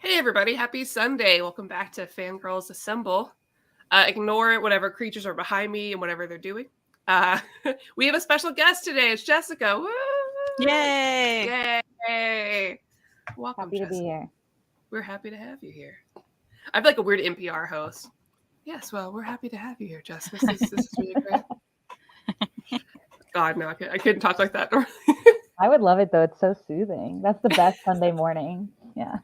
Hey everybody, happy Sunday. Welcome back to Fangirlz Assemble. Ignore whatever creatures are behind me and whatever they're doing. We have a special guest today. It's Jessica. Woo! Yay! Yay! Welcome, Happy to be here. We're happy to have you here. I feel like a weird NPR host. Yes, well, we're happy to have you here, Jessica. This is really great. God, no, I couldn't talk like that. I would love it though. It's so soothing. That's the best Sunday morning. Yeah.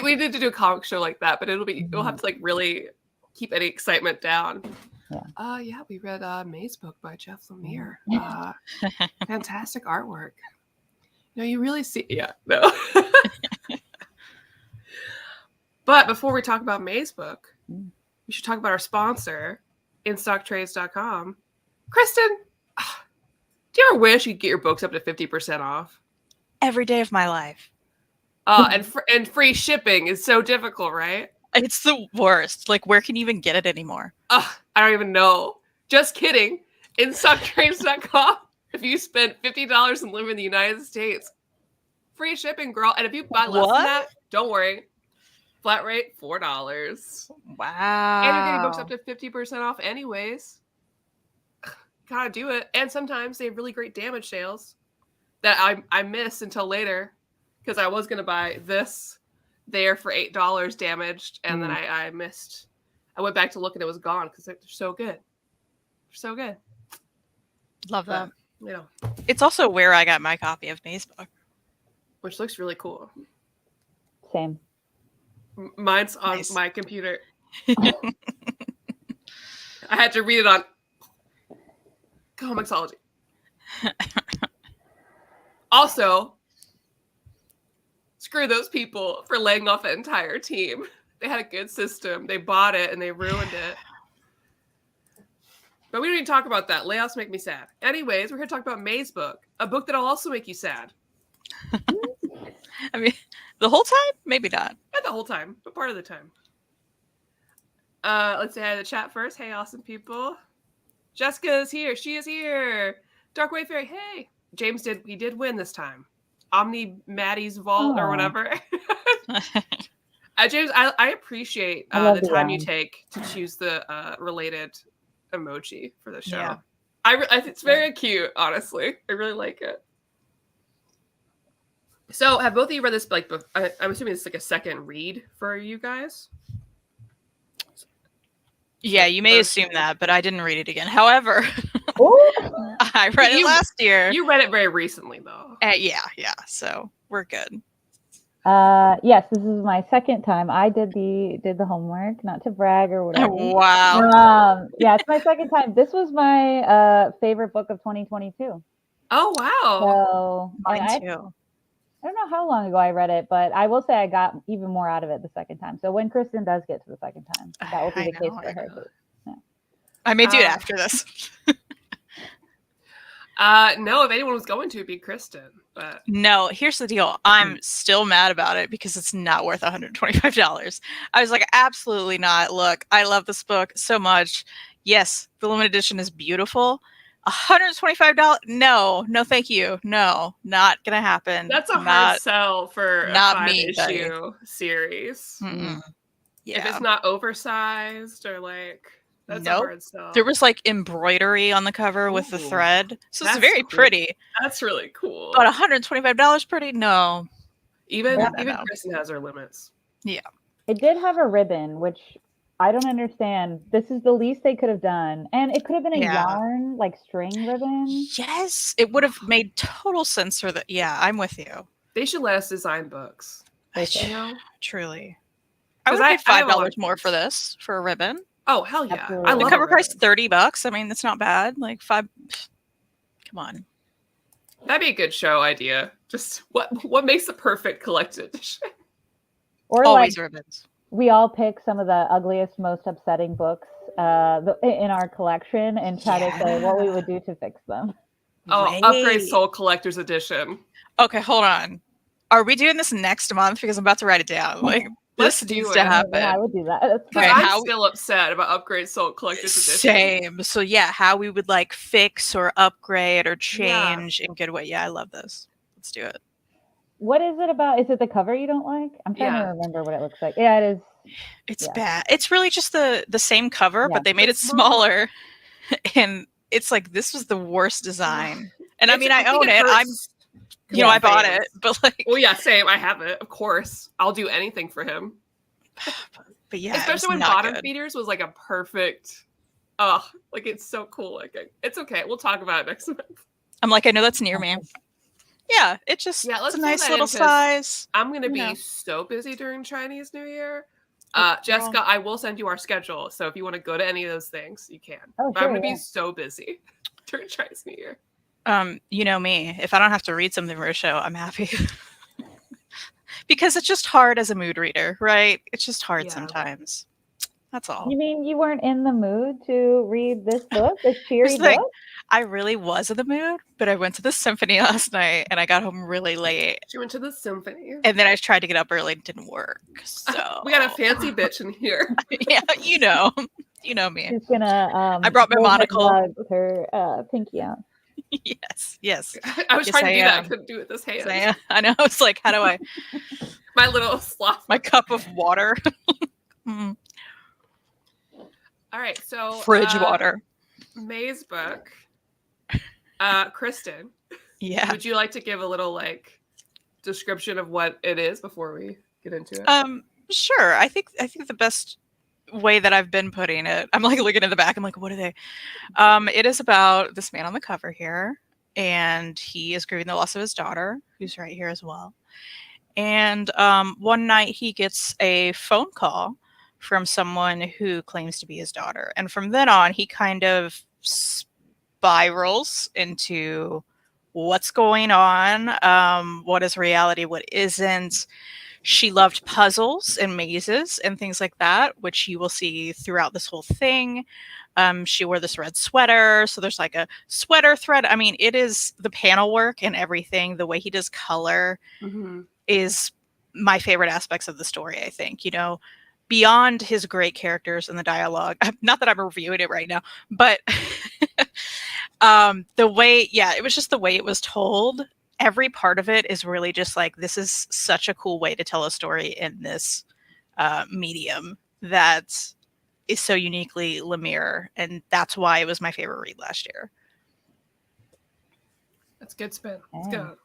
We need to do a comic show like that, but we'll have to like really keep any excitement down. Yeah. Yeah, we read Mazebook by Jeff Lemire. Fantastic artwork. You really see no. But before we talk about Mazebook, we should talk about our sponsor, InStockTrades.com. Kristan, do you ever wish you'd get your books up to 50% off? Every day of my life. And free shipping is so difficult, right? It's the worst. Like, where can you even get it anymore? I don't even know. Just kidding. InStockTrades.com. If you spend $50 and live in the United States, free shipping, girl. And if you buy less than that, don't worry. Flat rate, $4. Wow. And you're getting books up to 50% off anyways. Gotta do it. And sometimes they have really great damage sales that I miss until later because I was going to buy this there for $8 damaged, and then I missed. I went back to look and it was gone because they're so good. They're so good. Love that. But, it's also where I got my copy of Mazebook. Which looks really cool. Same. Mine's on my computer. I had to read it on Comixology. Also, screw those people for laying off an entire team. They had a good system. They bought it and they ruined it. But we don't need to talk about that. Layoffs make me sad. Anyways, we're here to talk about Mazebook, a book that'll also make you sad. I mean, the whole time? Maybe not. Not the whole time, but part of the time. Let's say hi to the chat first. Hey, awesome people. Jessica is here. She is here. Dark Wayfair. Hey. James did win this time. Omni Maddie's Vault or whatever. James, I appreciate the time you take to choose the related emoji for the show. Yeah. It's very cute, honestly. I really like it. So, have both of you read this? Like, I'm assuming it's like a second read for you guys. Yeah, you may assume that, but I didn't read it again. However, I read it last year. You read it very recently, though. Yeah. So we're good. Yes, this is my second time. I did the homework, not to brag or whatever. Wow. Yeah, it's my second time. This was my favorite book of 2022. Oh wow! So mine too. I don't know how long ago I read it, but I will say I got even more out of it the second time. So when Kristan does get to the second time, that will be the case for her. Yeah. I may do it after this. No, if anyone was going to, it'd be Kristan. But no, here's the deal. I'm still mad about it because it's not worth $125. I was like, absolutely not. Look, I love this book so much. Yes, the limited edition is beautiful. $125? No, thank you. No, not gonna happen. That's a hard sell for a 5-issue series. Mm-mm. Yeah. If it's not oversized or like, that's a hard sell. There was like embroidery on the cover with the thread, so it's very cool. pretty. That's really cool. But $125 pretty? No. Even Kristan has her limits. Yeah. It did have a ribbon, which I don't understand. This is the least they could have done. And it could have been a yarn, like string ribbon. Yes, it would have made total sense for the... Yeah, I'm with you. They should let us design books. Truly. I would pay $5 more for this, for a ribbon. Oh, hell yeah. Absolutely. I love the cover price $30. I mean, that's not bad. Like $5... Come on. That'd be a good show idea. Just what makes the perfect collected edition? Or always like, ribbons. We all pick some of the ugliest, most upsetting books in our collection and try to say what we would do to fix them. Oh, Upgrade Soul Collector's Edition. Okay, hold on. Are we doing this next month? Because I'm about to write it down. Like, this needs to happen. Yeah, I would do that. Because I'm still upset about Upgrade Soul Collector's Edition. Same. So yeah, how we would like fix or upgrade or change in good way. Yeah, I love this. Let's do it. What is it about? Is it the cover you don't like? I'm trying to remember what it looks like. Yeah, it is. It's bad. It's really just the same cover, but they made it small. smaller. And it's like, this was the worst design. And I mean, I think own it. hurts. I bought it, but like, well, yeah, same. I have it, of course. I'll do anything for him. But yeah, especially when Bottom Feeders was like a perfect. Oh, like it's so cool. Like it's okay. We'll talk about it next month. I'm like, I know that's near me. Yeah, it's just it's a nice little size. I'm gonna be so busy during Chinese New Year. Jessica, I will send you our schedule. So if you want to go to any of those things, you can. Oh, sure, I'm gonna be so busy during Chinese New Year. You know me. If I don't have to read something for a show, I'm happy. Because it's just hard as a mood reader, right? It's just hard sometimes. That's all. You mean you weren't in the mood to read this book, this cheery book? I really was in the mood, but I went to the symphony last night and I got home really late. She went to the symphony. And then I tried to get up early and it didn't work. So we got a fancy bitch in here. Yeah, you know me. She's gonna I brought my monocle with her pinky out. Yes. I was trying to do that. I couldn't do it with this hand. I know. It's like, how do I? My little sloth. My cup of water. All right, so fridge water. Mazebook. Kristan. Yeah. Would you like to give a little like description of what it is before we get into it? Sure. I think the best way that I've been putting it, I'm like looking at the back, I'm like, what are they? It is about this man on the cover here, and he is grieving the loss of his daughter, who's right here as well. And one night he gets a phone call from someone who claims to be his daughter, and from then on he kind of spirals into what's going on, what is reality, what isn't. She loved puzzles and mazes and things like that, which you will see throughout this whole thing. She wore this red sweater, so there's like a sweater thread. I mean, it is the panel work and everything. The way he does color is my favorite aspects of the story, I think. You know, beyond his great characters and the dialogue. Not that I'm reviewing it right now, but the way, it was just the way it was told. Every part of it is really just like, this is such a cool way to tell a story in this medium that is so uniquely Lemire, and that's why it was my favorite read last year. That's good spin. Let's go.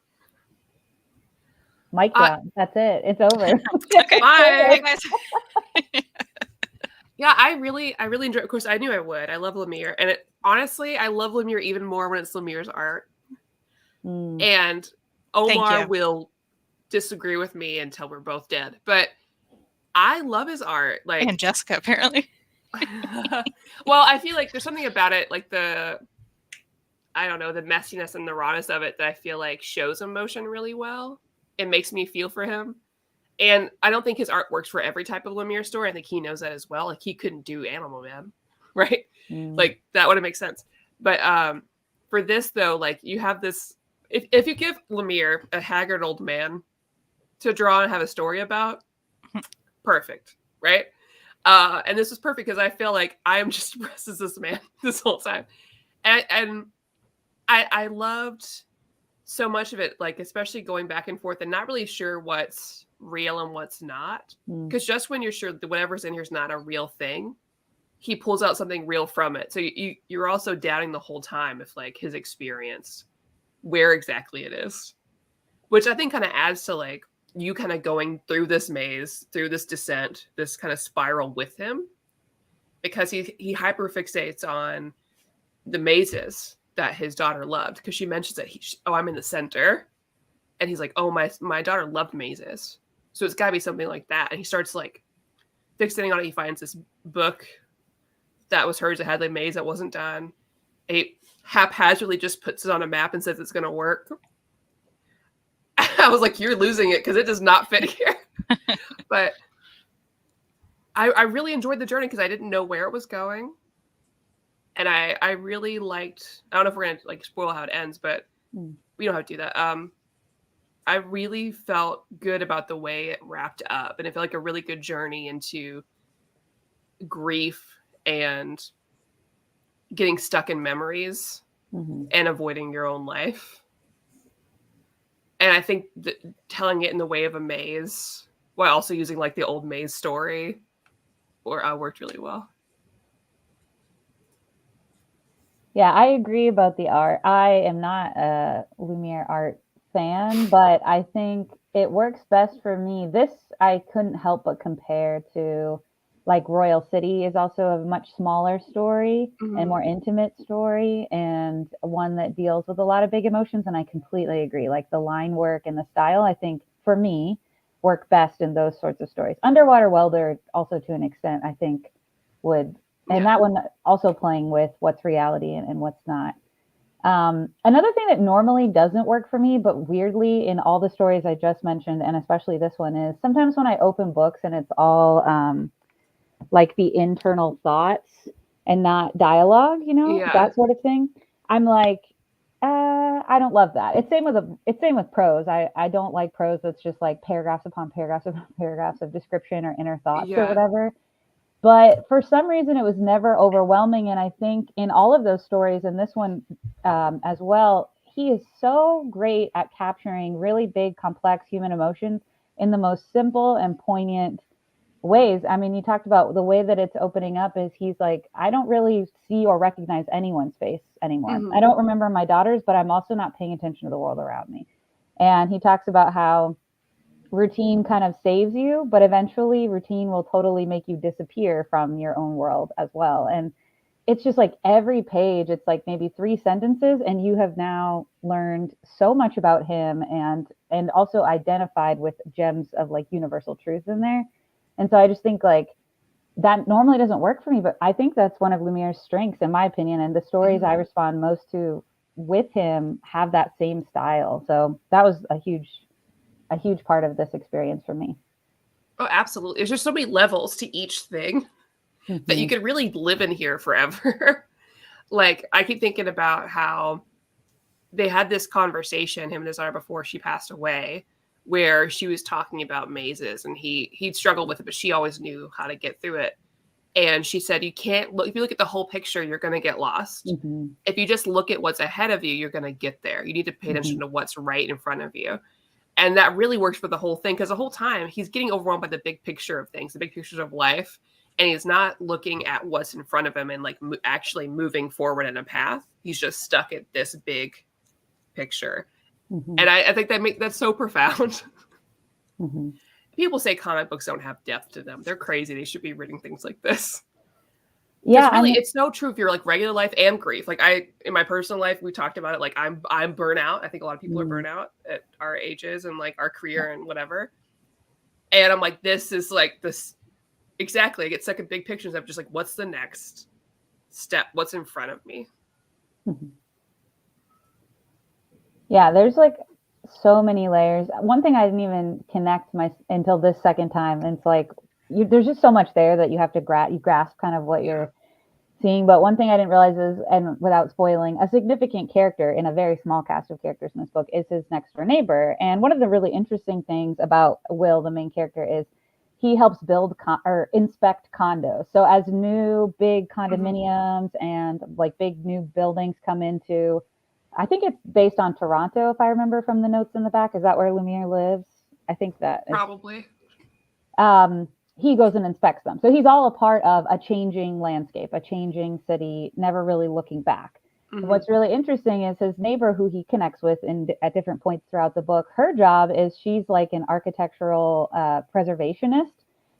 Mic drop. That's it. It's over. Okay. Bye. Guys. Yeah, I really enjoy it. Of course, I knew I would. I love Lemire. And honestly, I love Lemire even more when it's Lemire's art. And Omar will disagree with me until we're both dead. But I love his art. Like, and Jessica, apparently. Well, I feel like there's something about it, like the messiness and the rawness of it that I feel like shows emotion really well. It makes me feel for him. And I don't think his art works for every type of Lemire story. I think he knows that as well. Like, he couldn't do Animal Man, right? Like, that wouldn't make sense. But for this, though, like, you have this... If you give Lemire a haggard old man to draw and have a story about, perfect, right? And this was perfect because I feel like I am just depressed as this man this whole time. And I loved so much of it, like, especially going back and forth and not really sure what's real and what's not. Because just when you're sure that whatever's in here is not a real thing, he pulls out something real from it. So you're also doubting the whole time if, like, his experience, where exactly it is. Which I think kind of adds to, like, you kind of going through this maze, through this descent, this kind of spiral with him. Because he hyperfixates on the mazes that his daughter loved, because she mentions that I'm in the center, and he's like, oh, my daughter loved mazes, so it's got to be something like that. And he starts like fixating on it. He finds this book that was hers that had the maze that wasn't done. He haphazardly just puts it on a map and says it's going to work. I was like, you're losing it because it does not fit here. But I really enjoyed the journey because I didn't know where it was going. And I really liked, I don't know if we're going to like spoil how it ends, but we don't have to do that. I really felt good about the way it wrapped up. And it felt like a really good journey into grief and getting stuck in memories and avoiding your own life. And I think telling it in the way of a maze while also using like the old maze story worked really well. Yeah, I agree about the art. I am not a Lemire art fan, but I think it works best for me. This I couldn't help but compare to like Royal City is also a much smaller story and more intimate story, and one that deals with a lot of big emotions. And I completely agree. Like the line work and the style, I think for me, work best in those sorts of stories. Underwater Welder also to an extent, I think would. And that one also playing with what's reality and what's not. Another thing that normally doesn't work for me, but weirdly in all the stories I just mentioned, and especially this one, is sometimes when I open books and it's all like the internal thoughts and not dialogue, that sort of thing. I'm like, I don't love that. It's same with prose. I don't like prose that's just like paragraphs upon paragraphs upon paragraphs of description or inner thoughts or whatever. But for some reason, it was never overwhelming. And I think in all of those stories, and this one as well, he is so great at capturing really big, complex human emotions in the most simple and poignant ways. I mean, you talked about the way that it's opening up is he's like, I don't really see or recognize anyone's face anymore. I don't remember my daughter's, but I'm also not paying attention to the world around me. And he talks about how routine kind of saves you, but eventually routine will totally make you disappear from your own world as well. And it's just like every page, it's like maybe 3 sentences, and you have now learned so much about him and also identified with gems of like universal truth in there. And so I just think like that normally doesn't work for me, but I think that's one of Lemire's strengths, in my opinion. And the stories I respond most to with him have that same style. So that was a huge part of this experience for me. Oh, absolutely. There's just so many levels to each thing that you could really live in here forever. Like, I keep thinking about how they had this conversation, him and his daughter, before she passed away, where she was talking about mazes, and he'd struggled with it, but she always knew how to get through it. And she said, you can't look, if you look at the whole picture, you're going to get lost. If you just look at what's ahead of you, you're going to get there. You need to pay attention to what's right in front of you. And that really works for the whole thing, because the whole time he's getting overwhelmed by the big picture of things, the big pictures of life. And he's not looking at what's in front of him and like actually moving forward in a path. He's just stuck at this big picture. And I think that's so profound. People say comic books don't have depth to them. They're crazy. They should be reading things like this. Yeah, really, it's so true if you're like regular life and grief. Like in my personal life, we talked about it. Like I'm burnout. I think a lot of people are burnout at our ages and like our career and whatever. And I'm like, this is like this exactly. I get stuck in big pictures of just like, what's the next step? What's in front of me? Yeah, there's like so many layers. One thing I didn't even connect until this second time. And it's like, there's just so much there that you have to grasp kind of what you're seeing. But one thing I didn't realize is, and without spoiling, a significant character in a very small cast of characters in this book is his next door neighbor. And one of the really interesting things about Will, the main character, is he helps build or inspect condos. So as new big condominiums and like big new buildings come into, I think it's based on Toronto, if I remember from the notes in the back. Is that where Lemire lives? I think that probably. He goes and inspects them. So he's all a part of a changing landscape, a changing city, never really looking back. What's really interesting is his neighbor, who he connects with at different points throughout the book. Her job is she's like an architectural preservationist.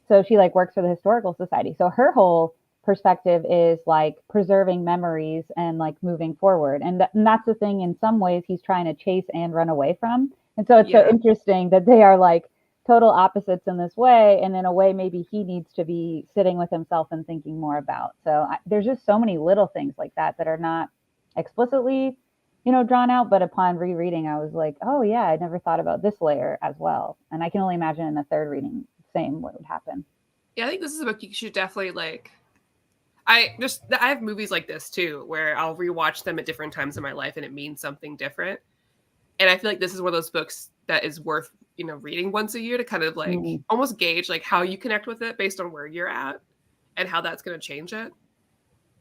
So she like works for the Historical Society. So her whole perspective is like preserving memories and like moving forward. And that's the thing in some ways he's trying to chase and run away from. And so it's so interesting that they are like total opposites in this way, and in a way maybe he needs to be sitting with himself and thinking more about. So there's just so many little things like that are not explicitly drawn out, but upon rereading I was like, oh yeah, I never thought about this layer as well. And I can only imagine in the third reading same what would happen. I think this is a book you should definitely like. I have movies like this too where I'll rewatch them at different times in my life and it means something different. And I feel like this is one of those books that is worth, reading once a year to kind of like almost gauge like how you connect with it based on where you're at and how that's going to change it.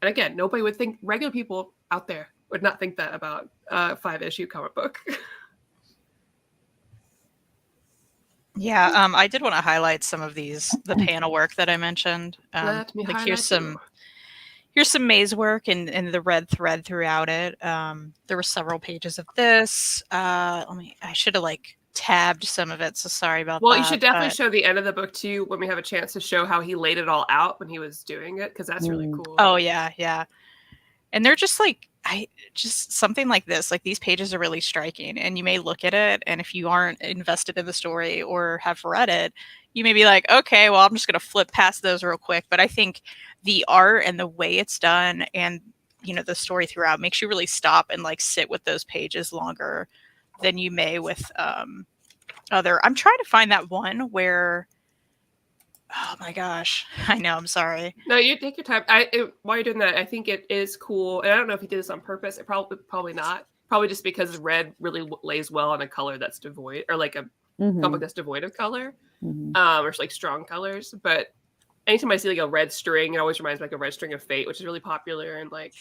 And again, nobody would think, regular people out there would not think that about a 5-issue comic book. Yeah, I did want to highlight some of the panel work that I mentioned. Let me Like highlight you. here's some maze work and the red thread throughout it. There were several pages of this. I should have like tabbed some of it, so sorry about Well, that. you should definitely but- show the end of the book too when we have a chance to show how he laid it all out when he was doing it, because that's really cool. Oh yeah. And they're just like just something like this. Like these pages are really striking, and you may look at it, and if you aren't invested in the story or have read it, you may be like, okay, well, I'm just going to flip past those real quick. But I think the art and the way it's done, and the story throughout makes you really stop and like sit with those pages longer than you may with other. I'm trying to find that one where. Oh my gosh. I know. I'm sorry. No, you take your time. While you're doing that, I think it is cool. And I don't know if he did this on purpose. It probably not. Probably just because red really lays well on a color that's devoid, or like a comic that's devoid of color, or like strong colors. But anytime I see like a red string, it always reminds me like a red string of fate, which is really popular in like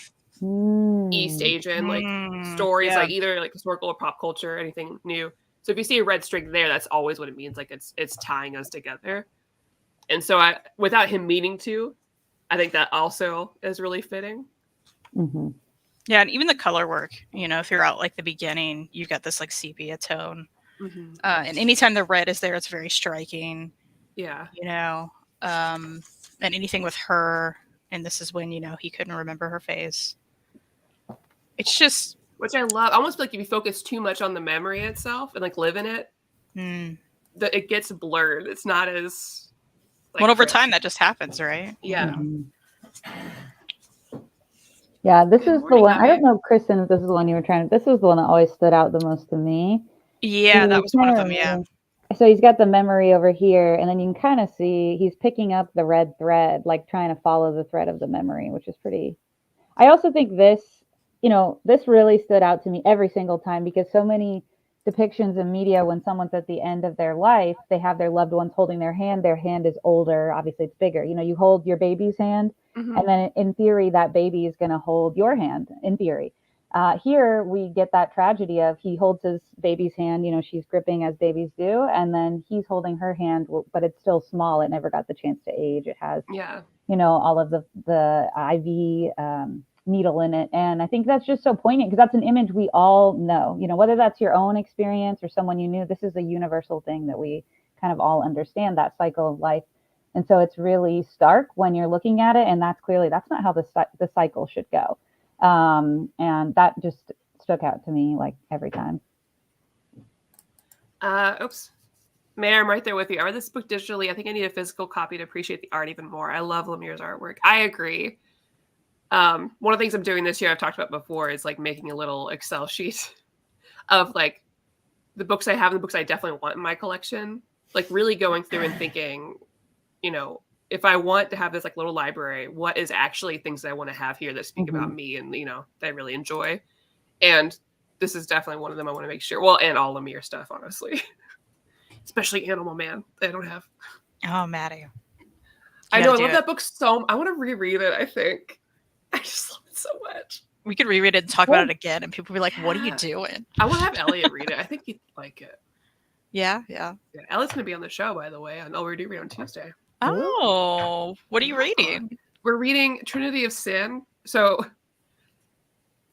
East Asian like stories, like either like historical or pop culture, anything new. So if you see a red string there, that's always what it means. Like it's tying us together. And so without him meaning to, I think that also is really fitting. Yeah, and even the color work, throughout like the beginning, you got this like sepia tone. And anytime the red is there, it's very striking. Yeah. And anything with her, and this is when, he couldn't remember her face. It's just... Which I love. I almost feel like if you focus too much on the memory itself and like live in it, that it gets blurred. It's not as... Like over time, that just happens, right? Yeah. Yeah, this is the one. I don't know, Kristan, if this is the one you were trying to. This was the one that always stood out the most to me. Yeah, that was one of them. Yeah. So he's got the memory over here, and then you can kind of see he's picking up the red thread, like trying to follow the thread of the memory, which is pretty. I also think this, this really stood out to me every single time, because so many depictions in media, when someone's at the end of their life, they have their loved ones holding their hand is older, obviously it's bigger, you hold your baby's hand, and then in theory that baby is going to hold your hand, in theory. Here we get that tragedy of he holds his baby's hand, she's gripping as babies do, and then he's holding her hand, but it's still small, it never got the chance to age, it has all of the IV needle in it. And I think that's just so poignant, because that's an image we all know, whether that's your own experience or someone you knew, this is a universal thing that we kind of all understand, that cycle of life. And so it's really stark when you're looking at it, and that's not how the cycle should go. And that just stuck out to me like every time. Mayor, I'm right there with you. I read this book digitally. I think I need a physical copy to appreciate the art even more. I love Lemire's artwork. I agree. One of the things I'm doing this year, I've talked about before, is like making a little Excel sheet of like the books I have and the books I definitely want in my collection. Like really going through and thinking, if I want to have this like little library, what is actually things that I want to have here that speak about me and, that I really enjoy. And this is definitely one of them I want to make sure. Well, and all Lemire stuff, honestly. Especially Animal Man. I don't have. Oh, Maddie. I know. I love that book so. I want to reread it, I think. I just love it so much. We could reread it and talk about it again, and people would be like, what are you doing? I want to have Elliot read it. I think he'd like it. Yeah. Elliot's going to be on the show, by the way, on Over Read on Tuesday. Oh, what are you reading? We're reading Trinity of Sin. So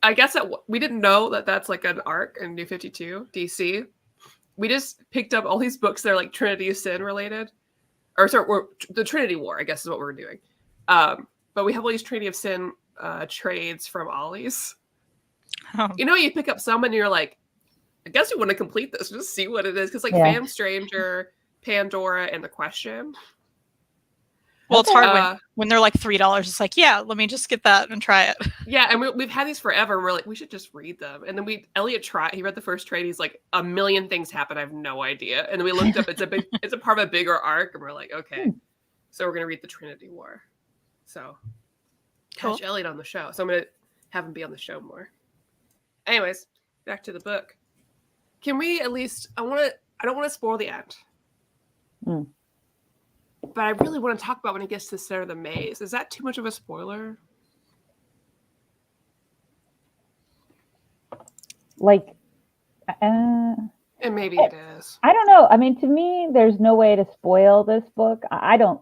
I guess we didn't know that that's like an arc in New 52 DC. We just picked up all these books that are like Trinity of Sin related. Or sorry, the Trinity War, I guess is what we're doing. But we have all these Trinity of Sin trades from Ollie's. Oh. You pick up some and you're like, I guess you want to complete this, just see what it is. Because like Fam Stranger, Pandora, and The Question. Well, it's hard when they're like $3. It's like, yeah, let me just get that and try it. Yeah, and we've had these forever, and we're like, we should just read them. And then Elliot tried. He read the first trade. He's like, a million things happen. I have no idea. And then we looked up. It's a part of a bigger arc, and we're like, okay, so we're gonna read the Trinity War. So catch Elliot on the show. So I'm gonna have him be on the show more. Anyways, back to the book. Can we at least? I don't want to spoil the end. But I really want to talk about when it gets to the center of the maze. Is that too much of a spoiler? Like, I And maybe it is. I don't know. I mean, to me, there's no way to spoil this book. I don't,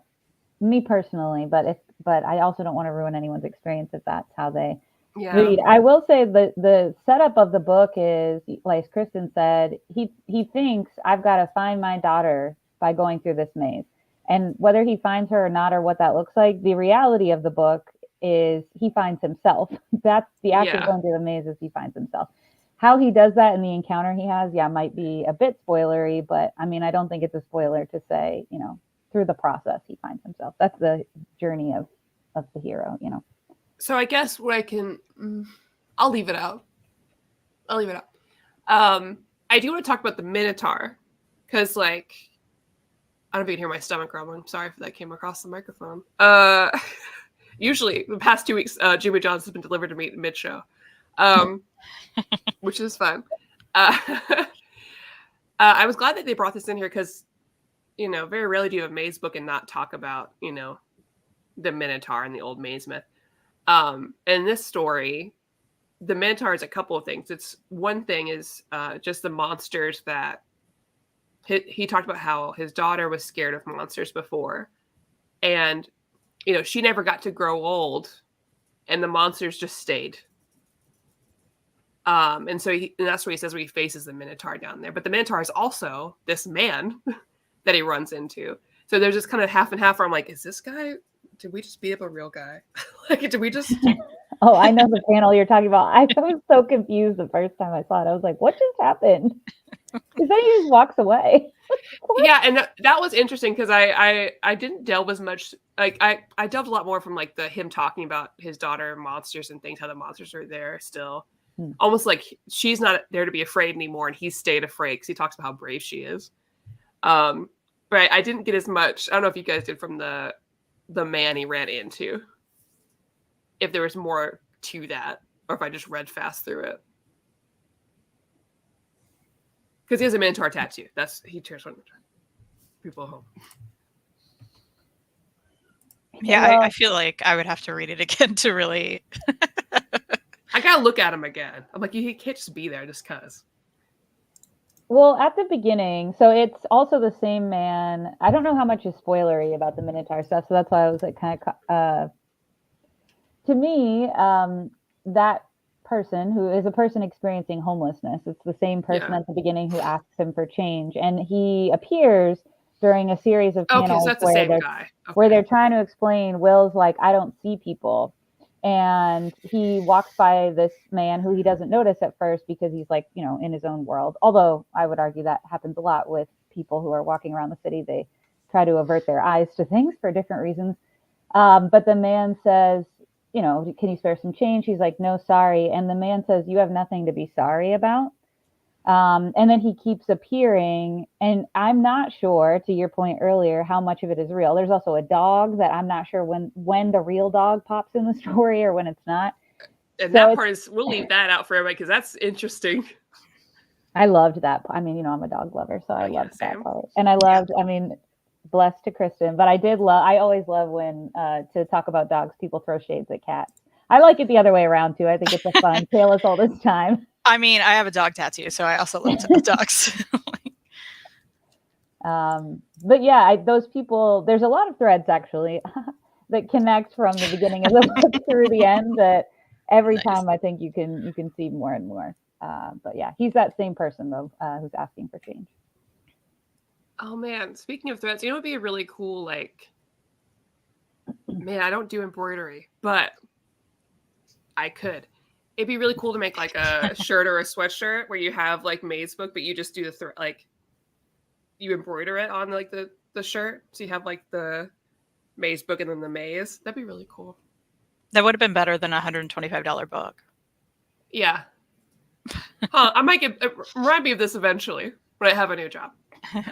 me personally, but I also don't want to ruin anyone's experience if that's how they read. I will say the setup of the book is, like Kristan said, he thinks I've got to find my daughter by going through this maze. And whether he finds her or not, or what that looks like, the reality of the book is he finds himself. That's the act of going through the maze, is he finds himself. How he does that in the encounter he has, might be a bit spoilery, but I mean, I don't think it's a spoiler to say, through the process he finds himself. That's the journey of the hero, So I guess what I'll leave it out. I do want to talk about the Minotaur, because like, I don't know if you can hear my stomach grumbling. I'm sorry if that came across the microphone. Usually the past 2 weeks, Jimmy John's has been delivered to me mid-show. Which is fun. I was glad that they brought this in here because, very rarely do you have a maze book and not talk about, the Minotaur and the old maze myth. In this story, the Minotaur is a couple of things. It's one thing is just the monsters that he talked about, how his daughter was scared of monsters before. And, she never got to grow old and the monsters just stayed. And so and that's where he says where he faces the Minotaur down there. But the Minotaur is also this man that he runs into. So there's just kind of half and half where I'm like, is this guy, did we just beat up a real guy? Like, did we just... Oh, I know the panel you're talking about. I was so confused the first time I saw it. I was like, what just happened? Because then he just walks away. Yeah, and that was interesting because I didn't delve as much. Like I delved a lot more from like him talking about his daughter and monsters and things, how the monsters are there still. Almost like she's not there to be afraid anymore, and he's stayed afraid because he talks about how brave she is. But I didn't get as much. I don't know if you guys did from the man he ran into. If there was more to that, or if I just read fast through it. Because he has a Minotaur tattoo. He tears one people home. Yeah, I feel like I would have to read it again to really. I gotta look at him again. I'm like, you can't just be there just cause. Well, at the beginning, so it's also the same man. I don't know how much is spoilery about the Minotaur stuff, so that's why I was like kind of. To me, that person who is a person experiencing homelessness, it's the same person at the beginning who asks him for change, and he appears during a series of panels where they're trying to explain. Will's like, I don't see people, and he walks by this man who he doesn't notice at first because he's like, in his own world. Although I would argue that happens a lot with people who are walking around the city. They try to avert their eyes to things for different reasons. But the man says, can you spare some change? He's like, no, sorry. And the man says, you have nothing to be sorry about. And then he keeps appearing. And I'm not sure, to your point earlier, how much of it is real. There's also a dog that I'm not sure when the real dog pops in the story or when it's not. And so that part is, we'll leave that out for everybody because that's interesting. I loved that. I mean, I'm a dog lover, so I loved that part. And I loved, blessed to Kristan, but I always love when to talk about dogs, people throw shades at cats. I like it the other way around too. I think it's a fun tale us all this time. I mean, I have a dog tattoo, so I also love to know dogs. But yeah, those people, there's a lot of threads actually that connect from the beginning of the book through the end that every time I think you can see more and more. But yeah, he's that same person though, who's asking for change. Oh man, speaking of threads, it would be a really cool, man, I don't do embroidery, but I could. It'd be really cool to make like a shirt or a sweatshirt where you have like Mazebook, but you just do the you embroider it on like the shirt. So you have like the Mazebook and then the maze. That'd be really cool. That would have been better than a $125 book. Yeah. I might remind me of this eventually when I have a new job.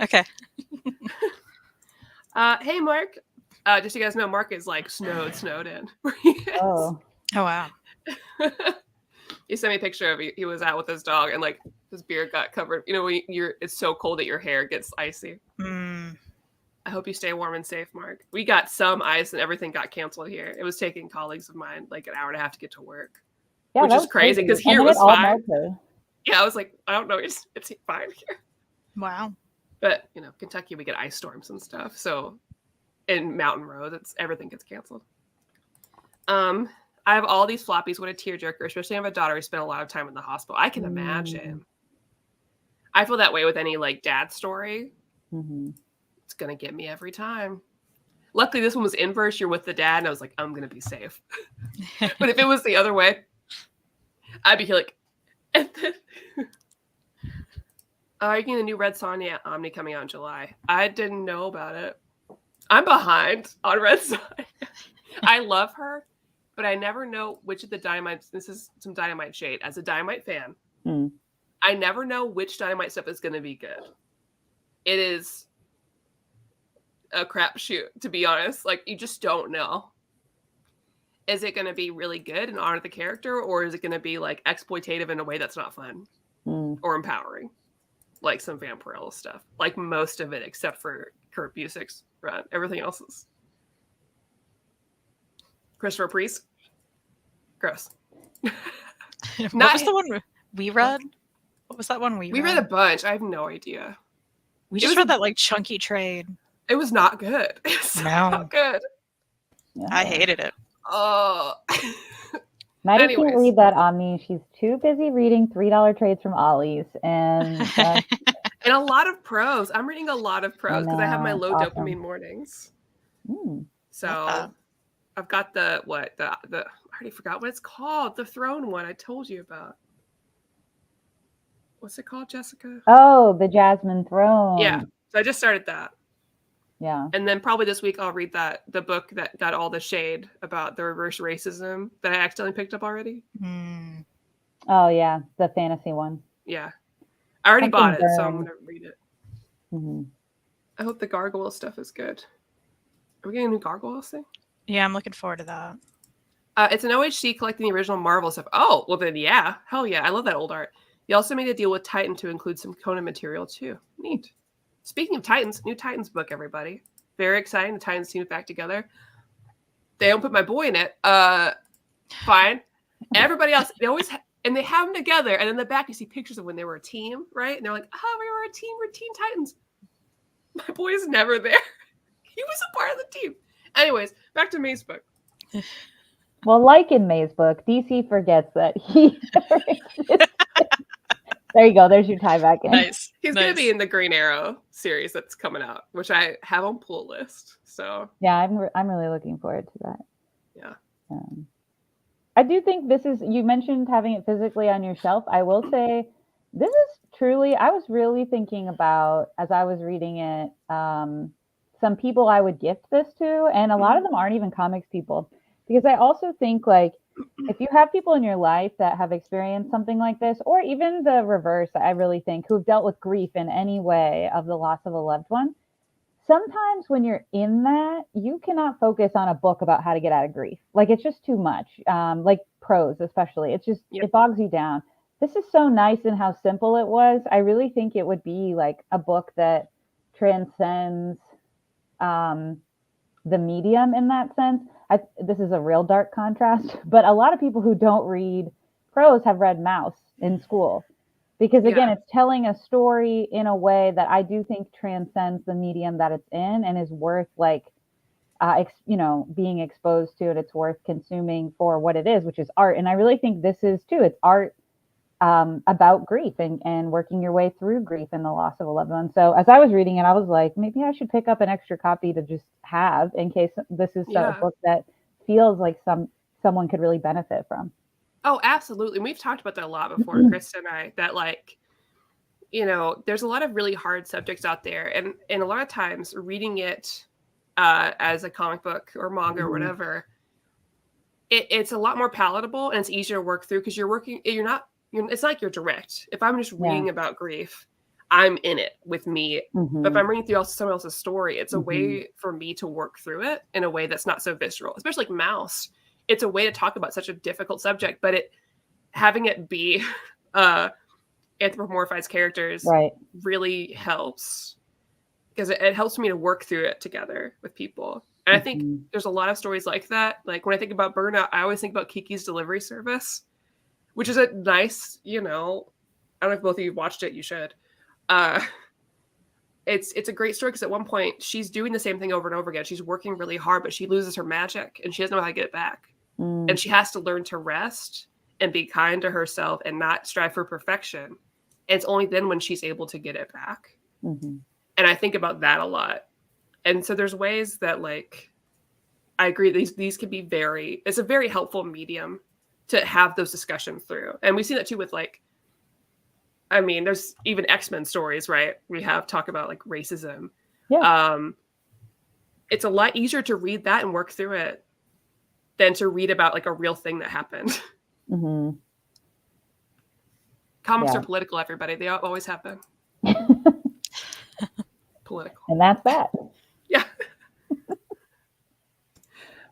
Okay. Hey, Mark. Just so you guys know, Mark is like snowed in. Oh wow. He sent me a picture of he was out with his dog and like his beard got covered. When it's so cold that your hair gets icy. I hope you stay warm and safe, Mark. We got some ice and everything got canceled here. It was taking colleagues of mine like an hour and a half to get to work, which is crazy because here it was fine. Yeah, I was like, I don't know, it's fine here. Wow. But, you know, Kentucky, we get ice storms and stuff. So in mountain roads, everything gets canceled. I have all these floppies. What a tearjerker, especially I have a daughter who spent a lot of time in the hospital. I can imagine. I feel that way with any like dad story. It's going to get me every time. Luckily, this one was inverse. You're with the dad, and I was like, I'm going to be safe. But if it was the other way, I'd be like, and then, you're getting the new Red Sonja Omni coming out in July. I didn't know about it. I'm behind on Red Sonja. I love her, but I never know which of the Dynamite. This is some Dynamite shade. As a Dynamite fan, I never know which Dynamite stuff is going to be good. It is a crapshoot, to be honest. Like, you just don't know. Is it going to be really good and honor the character, or is it going to be like exploitative in a way that's not fun or empowering, like some Vampirella stuff? Like most of it, except for Kurt Busiek's run, everything else is Christopher Priest. Gross. What was the one we read? What was that one we read? We read a bunch. I have no idea. We just read that like chunky trade. It was not good. It's not good. Yeah. I hated it. Oh. Maddie can't read that on me. She's too busy reading $3 trades from Ollie's and and a lot of prose. I'm reading a lot of prose because I have my low dopamine mornings. So I've got the I already forgot what it's called. The throne one I told you about. What's it called, Jessica? Oh, the Jasmine Throne. Yeah. So I just started that. Yeah. And then probably this week I'll read the book that got all the shade about the reverse racism that I accidentally picked up already. Oh yeah, the fantasy one. Yeah. I already bought it, so I'm gonna read it. I hope the gargoyle stuff is good. Are we getting a new gargoyles thing? Yeah, I'm looking forward to that. It's an OHC collecting the original Marvel stuff. Oh, well then yeah. Hell yeah. I love that old art. He also made a deal with Titan to include some Conan material too. Neat. Speaking of Titans, new Titans book, everybody. Very exciting. The Titans team back together. They don't put my boy in it. Fine. Everybody else, they always and they have them together. And in the back, you see pictures of when they were a team, right? And they're like, "Oh, we were a team. We're Teen Titans." My boy is never there. He was a part of the team. Anyways, back to Mazebook. Well, like in Mazebook, DC forgets that he never existed. There you go. There's your tie back in. Nice. He's going to be in the Green Arrow series that's coming out, which I have on pull list. So yeah, I'm really looking forward to that. Yeah. I do think this is, you mentioned having it physically on your shelf. I will say this is truly, I was really thinking about, as I was reading it, some people I would gift this to, and a lot of them aren't even comics people, because I also think like, if you have people in your life that have experienced something like this, or even the reverse, I really think, who've dealt with grief in any way of the loss of a loved one, sometimes when you're in that, you cannot focus on a book about how to get out of grief. Like, it's just too much. Like prose, especially. It's just, it bogs you down. This is so nice in how simple it was. I really think it would be like a book that transcends the medium in that sense. This is a real dark contrast, but a lot of people who don't read prose have read Mouse in school, because again, it's telling a story in a way that I do think transcends the medium that it's in and is worth like, being exposed to it. It's worth consuming for what it is, which is art. And I really think this is too. It's art about grief and working your way through grief and the loss of a loved one. So as I was reading it, I was like, maybe I should pick up an extra copy to just have in case this is a book that feels like someone could really benefit from. Oh, absolutely. We've talked about that a lot before, Kristan and I, that like, there's a lot of really hard subjects out there. And a lot of times reading it as a comic book or manga or whatever, it's a lot more palatable and it's easier to work through because it's not like you're direct. If I'm just reading about grief, I'm in it with me. But if I'm reading through someone else's story, it's a way for me to work through it in a way that's not so visceral, especially like Mouse. It's a way to talk about such a difficult subject, but having it be anthropomorphized characters really helps, because it helps me to work through it together with people. And I think there's a lot of stories like that. Like when I think about burnout, I always think about Kiki's Delivery Service, which is a nice, I don't know if both of you watched it, you should. it's a great story because at one point she's doing the same thing over and over again. She's working really hard, but she loses her magic and she doesn't know how to get it back. And she has to learn to rest and be kind to herself and not strive for perfection. And it's only then when she's able to get it back. And I think about that a lot. And so there's ways that, like, I agree, these can be it's a very helpful medium to have those discussions through. And we see that too with, like, I mean, there's even X-Men stories, right? We have talk about, like, racism. Yeah. It's a lot easier to read that and work through it than to read about, like, a real thing that happened. Comics are political, everybody. They always have been. Political. And that's that. Yeah.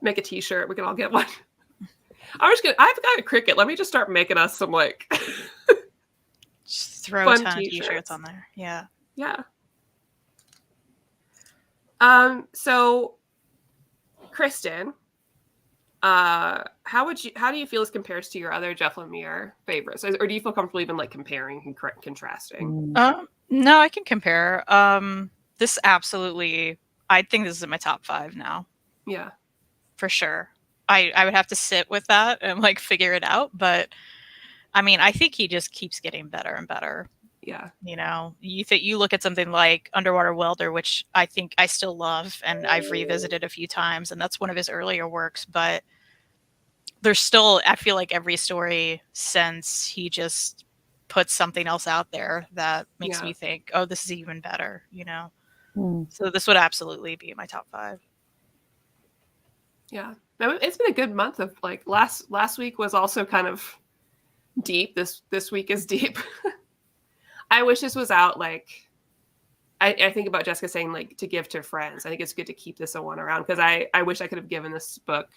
Make a t-shirt. We can all get one. I've got a Cricut. Let me just start making us some, like, just throw fun a ton t-shirts. of t-shirts on there. Yeah. Yeah. So Kristan, how do you feel this compares to your other Jeff Lemire favorites? Or do you feel comfortable even, like, comparing and contrasting? No, I can compare. This absolutely, I think this is in my top 5 now. Yeah. For sure. I would have to sit with that and, like, figure it out. But I mean, I think he just keeps getting better and better. Yeah. You know, you look at something like Underwater Welder, which I think I still love and I've revisited a few times, and that's one of his earlier works, but there's still, I feel like every story since he just puts something else out there that makes me think, oh, this is even better, you know? So this would absolutely be in my top 5. Yeah. It's been a good month of, like, last week was also kind of deep. This week is deep. I wish this was out, like, I think about Jessica saying, like, to give to friends. I think it's good to keep this one around because I wish I could have given this book,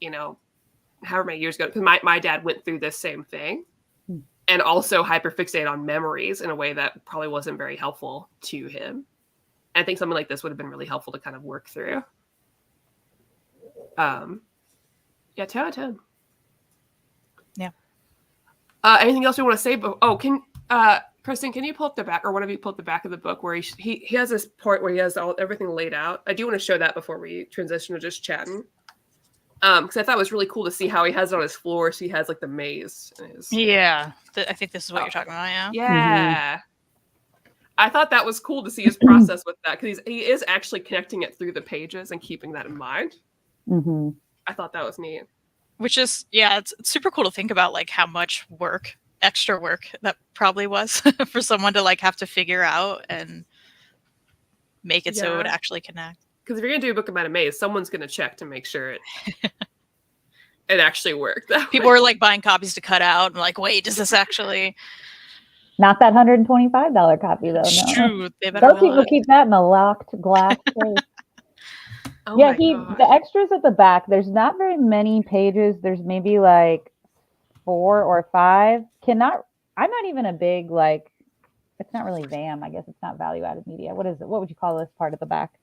you know, however many years ago, because my dad went through this same thing and also hyperfixated on memories in a way that probably wasn't very helpful to him. I think something like this would have been really helpful to kind of work through. Yeah, 10 out of 10. Yeah. Anything else you want to say? Kristan, can you pull up the back, or one of you pull up the back of the book where he has this part where he has everything laid out? I do want to show that before we transition to just chatting. Because I thought it was really cool to see how he has it on his floor. So he has, like, the maze. Yeah. I think this is what you're talking about, yeah? Yeah. I thought that was cool to see his process with that, because he is actually connecting it through the pages and keeping that in mind. I thought that was neat. Which is, yeah, it's super cool to think about, like, how much extra work that probably was for someone to, like, have to figure out and make it so it would actually connect. Because if you're going to do a book about a maze, someone's going to check to make sure it actually worked. People are, like, buying copies to cut out and, like, wait, does this actually... Not that $125 copy, though. It's true. Those people keep that in a locked glass case. The extras at the back, there's not very many pages. There's maybe, like, 4 or 5. I'm not even a big, like, it's not really VAM. I guess it's not value-added media. What is it? What would you call this part of the back?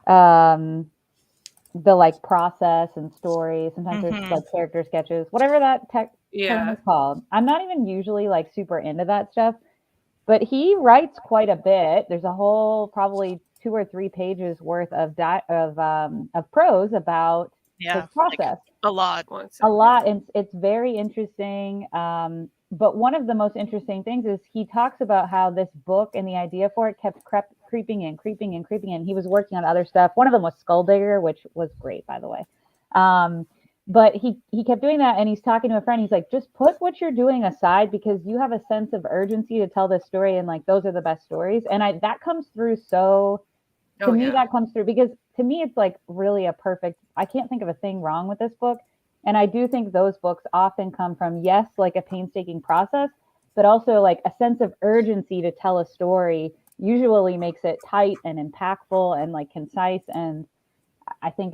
The, like, process and story. Sometimes there's, like, character sketches, whatever that term is called. I'm not even usually, like, super into that stuff, but he writes quite a bit. There's a whole probably 2 or 3 pages worth of prose about his process. Like, a lot. And it's very interesting. But one of the most interesting things is he talks about how this book and the idea for it kept creeping in. He was working on other stuff. One of them was Skulldigger, which was great, by the way. But he kept doing that, and he's talking to a friend. He's like, just put what you're doing aside, because you have a sense of urgency to tell this story, and, like, those are the best stories. And that comes through that comes through, because to me it's, like, really a perfect, I can't think of a thing wrong with this book. And I do think those books often come from, yes, like, a painstaking process, but also, like, a sense of urgency to tell a story usually makes it tight and impactful and, like, concise. And I think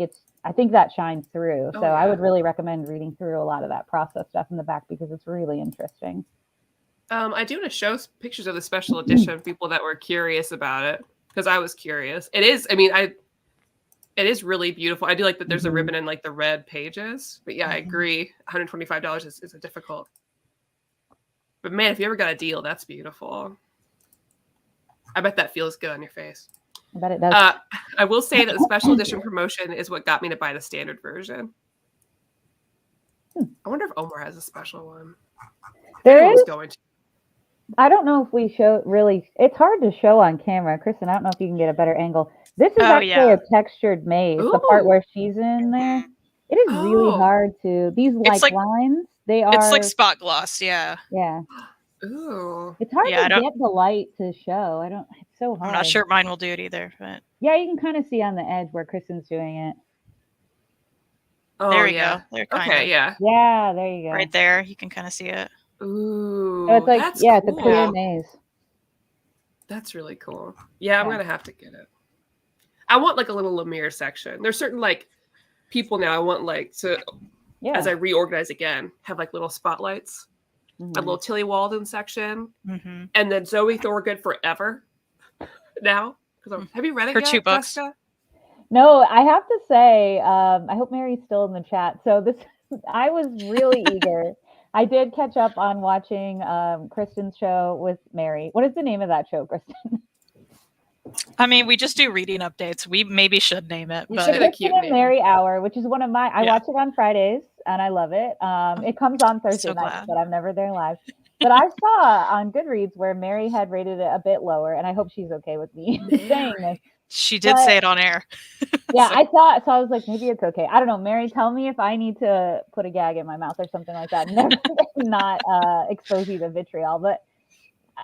that shines through. So I would really recommend reading through a lot of that process stuff in the back, because it's really interesting. I do want to show pictures of the special edition for people that were curious about it, because I was curious. It is, I mean, it is really beautiful. I do like that there's a ribbon in, like, the red pages. But yeah, I agree. $125 is a difficult. But man, if you ever got a deal, that's beautiful. I bet that feels good on your face. I bet it does. I will say that the special edition promotion is what got me to buy the standard version. I wonder if Omar has a special one. There is. Going to. I don't know if we show really. It's hard to show on camera, Kristan. I don't know if you can get a better angle. This is actually a textured maze. The part where she's in there, it is really hard to. These like lines, they are. It's like spot gloss, yeah. Yeah. Ooh. It's hard to get the light to show. It's so hard. I'm not sure mine will do it either, but yeah, you can kind of see on the edge where Kristen's doing it. Oh, there we go. Okay, yeah. Yeah, there you go. Right there, you can kind of see it. Ooh, so it's like that's cool. It's a clear maze. That's really cool. Yeah, I'm gonna have to get it. I want like a little Lemire section. There's certain like people now I want like to as I reorganize again, have like little spotlights. A little Tilly Walden section, and then Zoe Thorogood forever. Now, have you read it Her yet, 2 books? Jessica? No, I have to say, I hope Mary's still in the chat. So I was really eager. I did catch up on watching Kristen's show with Mary. What is the name of that show, Kristan? I mean, we just do reading updates. We maybe should name it. But Kristan and Mary Hour, which is one of my. I watch it on Fridays, and I love it. It comes on Thursday nights, but I'm never there live. But I saw on Goodreads where Mary had rated it a bit lower, and I hope she's okay with me saying this. She did say it on air. Yeah, I thought so. I was like, maybe it's okay. I don't know. Mary, tell me if I need to put a gag in my mouth or something like that. Never, not expose you to vitriol, but.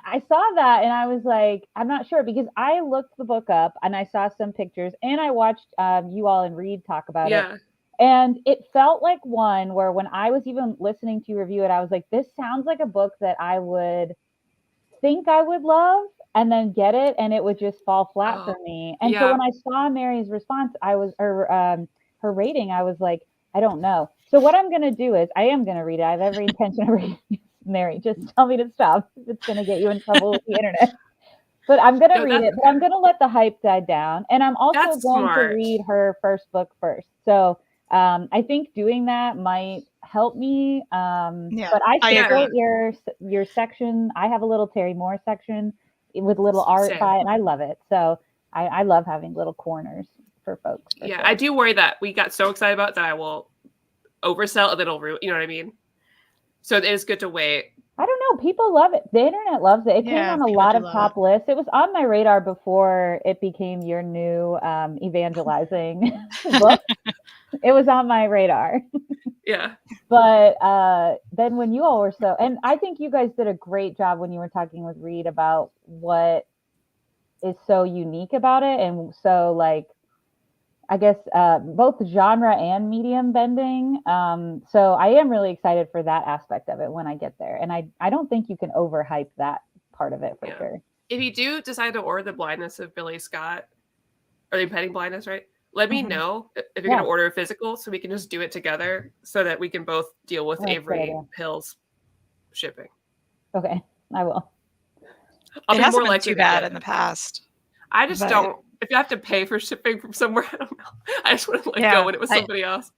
I saw that and I was like, I'm not sure because I looked the book up and I saw some pictures and I watched you all and Reed talk about it. And it felt like one where when I was even listening to you review it, I was like, this sounds like a book that I would think I would love and then get it and it would just fall flat for me. And so when I saw Mary's response, her rating, I was like, I don't know. So what I'm going to do is I am going to read it. I have every intention of reading it. Mary, just tell me to stop. It's going to get you in trouble with the internet. But I'm going to read it. But I'm going to let the hype die down. And I'm also going to read her first book first. So I think doing that might help me. But I support your section. I have a little Terry Moore section with little art by it, and I love it. So I love having little corners for folks. I do worry that we got so excited about it that I will oversell and it'll ruin. You know what I mean? So it is good to wait. I don't know. People love it. The internet loves it. It came on a lot of top lists. It was on my radar before it became your new evangelizing book. It was on my radar. Yeah. But then when you all were and I think you guys did a great job when you were talking with Reed about what is so unique about it. And so like, I guess both genre and medium bending. So I am really excited for that aspect of it when I get there. And I don't think you can overhype that part of it for sure. If you do decide to order The Blindness of Billy Scott, or The Impending Blindness, right? Let me know if you're going to order a physical so we can just do it together so that we can both deal with Avery Hill's shipping. Okay, I will. It hasn't been too bad in the past. I just don't. If you have to pay for shipping from somewhere, I don't know. I just want to let go when it was somebody else.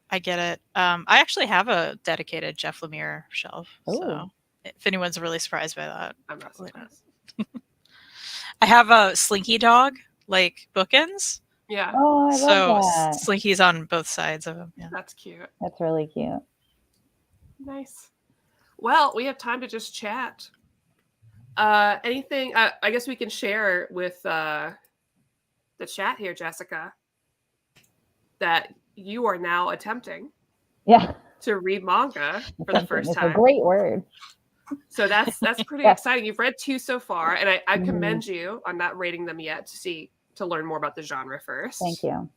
I get it. I actually have a dedicated Jeff Lemire shelf. Ooh. So if anyone's really surprised by that. I'm not surprised. I have a Slinky Dog, like bookends. Yeah. Oh, I love that. Slinky's on both sides of him. Yeah. That's cute. That's really cute. Nice. Well, we have time to just chat. Anything, I guess we can share with the chat here, Jessica, that you are now attempting to read manga for the first time. It's a great word. So that's pretty exciting. You've read 2 so far, and I commend you on not rating them yet to learn more about the genre first. Thank you.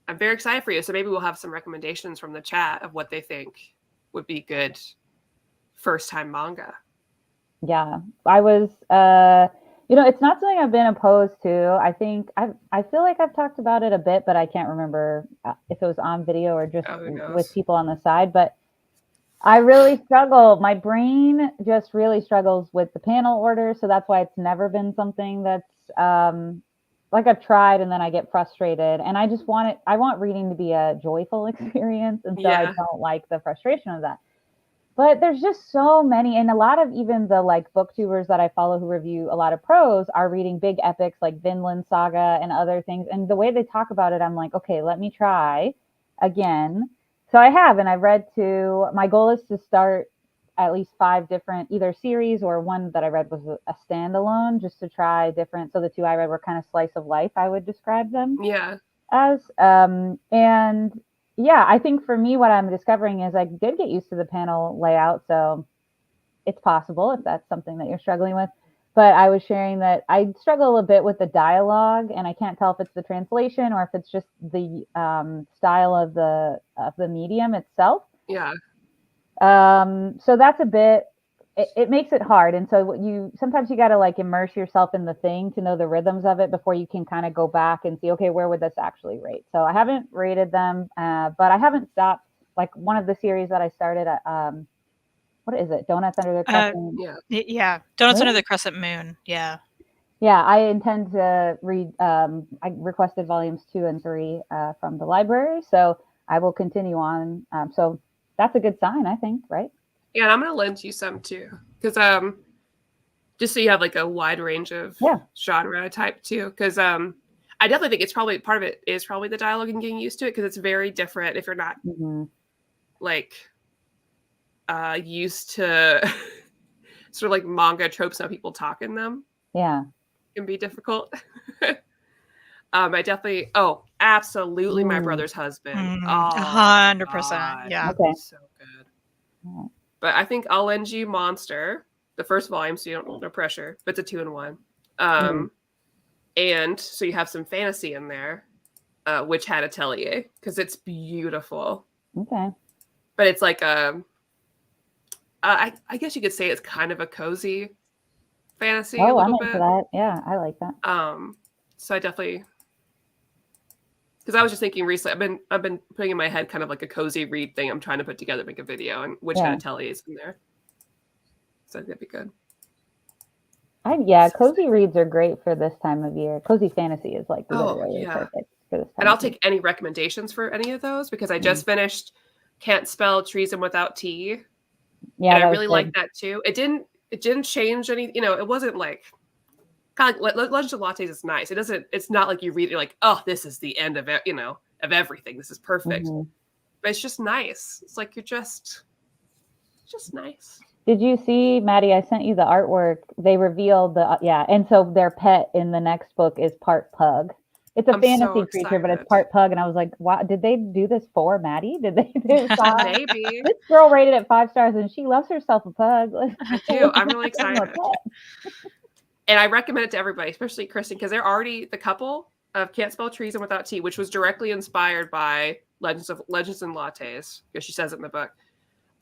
I'm very excited for you. So maybe we'll have some recommendations from the chat of what they think would be good first time manga. Yeah, I was, it's not something I've been opposed to. I think I feel like I've talked about it a bit, but I can't remember if it was on video or just with people on the side. But I really struggle. My brain just really struggles with the panel order. So that's why it's never been something that's like I've tried and then I get frustrated. And I just I want reading to be a joyful experience. And so I don't like the frustration of that. But there's just so many, and a lot of even the like booktubers that I follow who review a lot of prose are reading big epics like Vinland Saga and other things. And the way they talk about it, I'm like, okay, let me try again. So I have, and I've read two. My goal is to start at least 5 different either series, or one that I read was a standalone, just to try different. So the 2 I read were kind of slice of life, I would describe them Yeah. as. And yeah, I think for me, what I'm discovering is I did get used to the panel layout. So it's possible if that's something that you're struggling with. But I was sharing that I struggle a bit with the dialogue, and I can't tell if it's the translation or if it's just the style of the medium itself. Yeah. So that's a bit, it makes it hard. And so sometimes you got to like immerse yourself in the thing to know the rhythms of it before you can kind of go back and see, okay, where would this actually rate? So I haven't rated them, but I haven't stopped. Like one of the series that I started at, what is it? Donuts Under the Crescent. Yeah. Donuts Under the Crescent Moon. Yeah. Yeah, I intend to read, I requested volumes 2 and 3 from the library. So I will continue on. So that's a good sign, I think, right? Yeah, and I'm gonna lend you some too, because just so you have like a wide range of genre type too. Because I definitely think it's probably part of it is probably the dialogue and getting used to it, because it's very different if you're not like used to sort of like manga tropes how people talk in them. Yeah, it can be difficult. I definitely absolutely My Brother's Husband. 100%. Yeah. Okay. So good. But I think I'll lend you Monster, the first volume, so you don't no pressure. But it's a 2-in-1. And so you have some fantasy in there, Witch Hat Atelier, because it's beautiful. Okay. But it's like I guess you could say it's kind of a cozy fantasy a little bit. That. Yeah, I like that. So I definitely, because I was just thinking recently, I've been putting in my head kind of like a cozy read thing I'm trying to put together, make a video, and Witch Hat Atelier is in there. So that'd be good. Cozy reads are great for this time of year. Cozy fantasy is like literally perfect for this time. And I'll take any recommendations for any of those, because I just finished Can't Spell Treason Without Tea. Yeah, and I really like that too. It didn't change any. It wasn't like kind of like Legends of Lattes is nice. It's not like you read it, you're like, oh, this is the end of it. Of everything. This is perfect. But it's just nice. It's like you're just nice. Did you see, Maddie? I sent you the artwork. They revealed and so their pet in the next book is part pug. It's a fantasy creature, but it's part pug. And I was like, wow, did they do this for Maddie? Did they do maybe. This girl rated it 5 stars and she loves herself a pug. I do. I'm really excited. And I recommend it to everybody, especially Kristan, because they're already the couple of Can't Spell Treason Without Tea, which was directly inspired by Legends and Lattes, because she says it in the book.